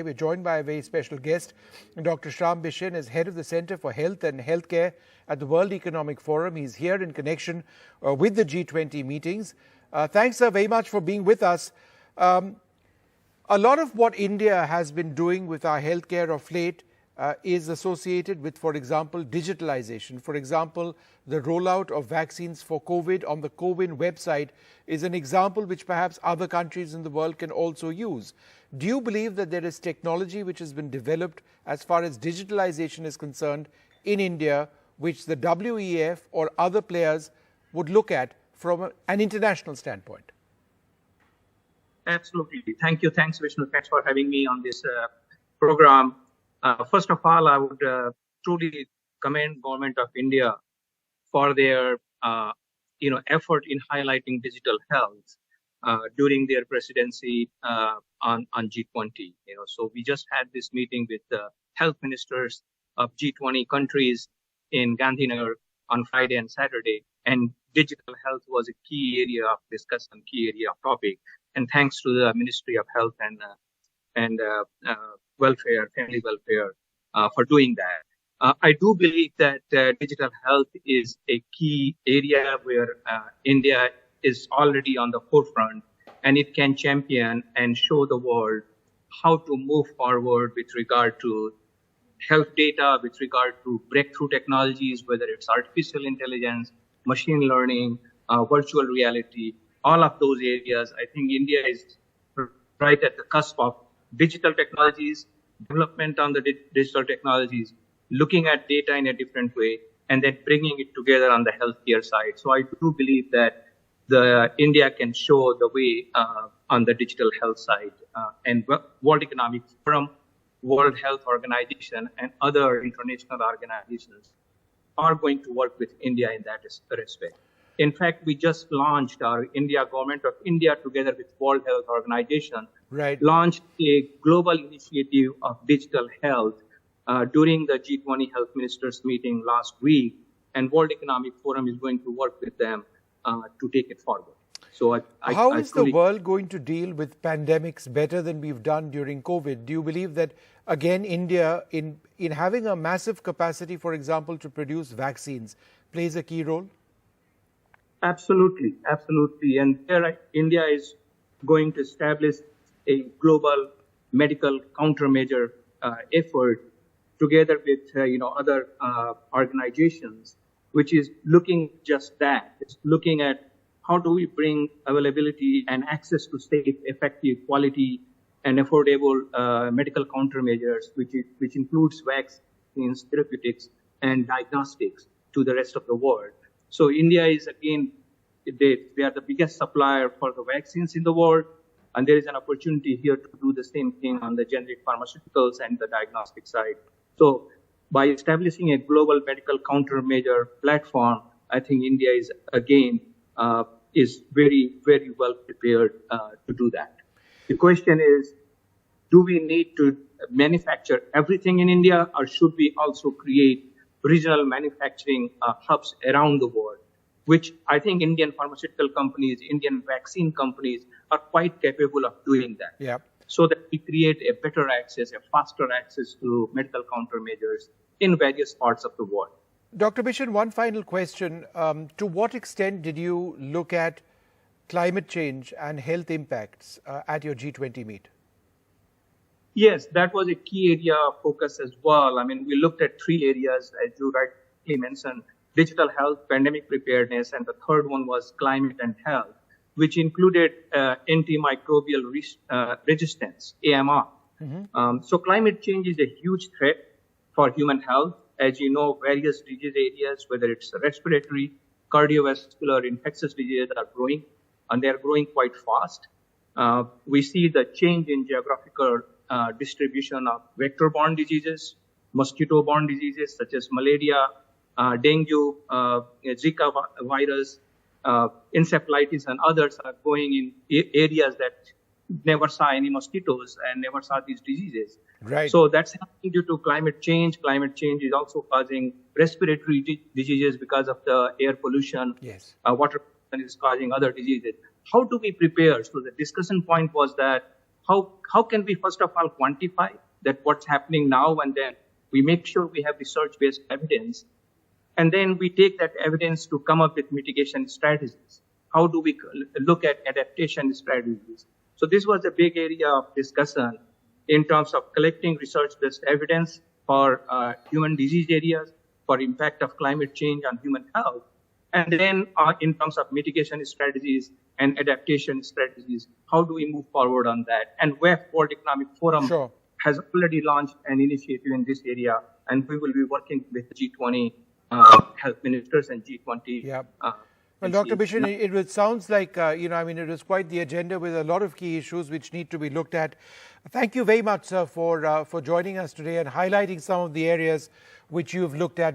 We're joined by a very special guest. Dr. Shyam Bishen is head of the Center for Health and Healthcare at the World Economic Forum. He's here in connection with the G20 meetings. Thanks, sir, very much for being with us. A lot of what India has been doing with our healthcare of late is associated with, for example, digitalization. For example, the rollout of vaccines for COVID on the CoWIN website is an example which perhaps other countries in the world can also use. Do you believe that there is technology which has been developed as far as digitalization is concerned in India, which the WEF or other players would look at from an international standpoint? Absolutely. Thank you. Thanks, Vishnu. Thanks for having me on this program. First of all, I would truly commend Government of India for their effort in highlighting digital health during their presidency on G20. So we just had this meeting with the health ministers of G20 countries in Gandhinagar on Friday and Saturday, and digital health was a key area of discussion, key area of topic. And thanks to the Ministry of Health and Welfare, Family Welfare, for doing that. I do believe that digital health is a key area where India is already on the forefront, and it can champion and show the world how to move forward with regard to health data, with regard to breakthrough technologies, whether it's artificial intelligence, machine learning, virtual reality, all of those areas. I think India is right at the cusp of digital technologies, development on the digital technologies, looking at data in a different way, and then bringing it together on the healthcare side. So I do believe that India can show the way on the digital health side, and World Economic Forum, World Health Organization, and other international organizations are going to work with India in that respect. In fact, we just launched our Government of India together with World Health Organization, launched a global initiative of digital health during the G20 Health Ministers meeting last week, and World Economic Forum is going to work with them to take it forward. So how is the world going to deal with pandemics better than we've done during COVID? Do you believe that, again, India, in having a massive capacity, for example, to produce vaccines, plays a key role? Absolutely, absolutely. And there, India is going to establish a global medical countermeasure effort together with other organizations, which is looking just that. It's looking at how do we bring availability and access to safe, effective, quality, and affordable medical countermeasures, which includes vaccines, therapeutics, and diagnostics to the rest of the world. So India is, again, they are the biggest supplier for the vaccines in the world, and there is an opportunity here to do the same thing on the generic pharmaceuticals and the diagnostic side. So by establishing a global medical countermeasure platform, I think India is, again, is very, very well prepared to do that. The question is, do we need to manufacture everything in India, or should we also create regional manufacturing hubs around the world, which I think Indian pharmaceutical companies, Indian vaccine companies are quite capable of doing that. Yeah. So that we create a better access, a faster access to medical countermeasures in various parts of the world. Dr. Bishen, one final question. To what extent did you look at climate change and health impacts at your G20 meet? Yes, that was a key area of focus as well. I mean, we looked at three areas, as you rightly mentioned: digital health, pandemic preparedness, and the third one was climate and health, which included antimicrobial resistance, AMR. Mm-hmm. So climate change is a huge threat for human health. As you know, various disease areas, whether it's respiratory, cardiovascular, infectious diseases are growing, and they are growing quite fast. We see the change in geographical distribution of vector-borne diseases, mosquito-borne diseases such as malaria, dengue, Zika virus, encephalitis, and others are going in areas that never saw any mosquitoes and never saw these diseases. Right. So that's happening due to climate change. Climate change is also causing respiratory diseases because of the air pollution. Yes. Water pollution is causing other diseases. How do we prepare? So the discussion point was that how can we first of all quantify that what's happening now, and then we make sure we have research-based evidence, and then we take that evidence to come up with mitigation strategies. How do we look at adaptation strategies? So this was a big area of discussion in terms of collecting research-based evidence for human disease areas, for impact of climate change on human health, and then in terms of mitigation strategies and adaptation strategies, how do we move forward on that? And World Economic Forum has already launched an initiative in this area, and we will be working with G20 Health Ministers and G20. Well, Dr. Bishen, it sounds like, it was quite the agenda with a lot of key issues which need to be looked at. Thank you very much, sir, for joining us today and highlighting some of the areas which you've looked at.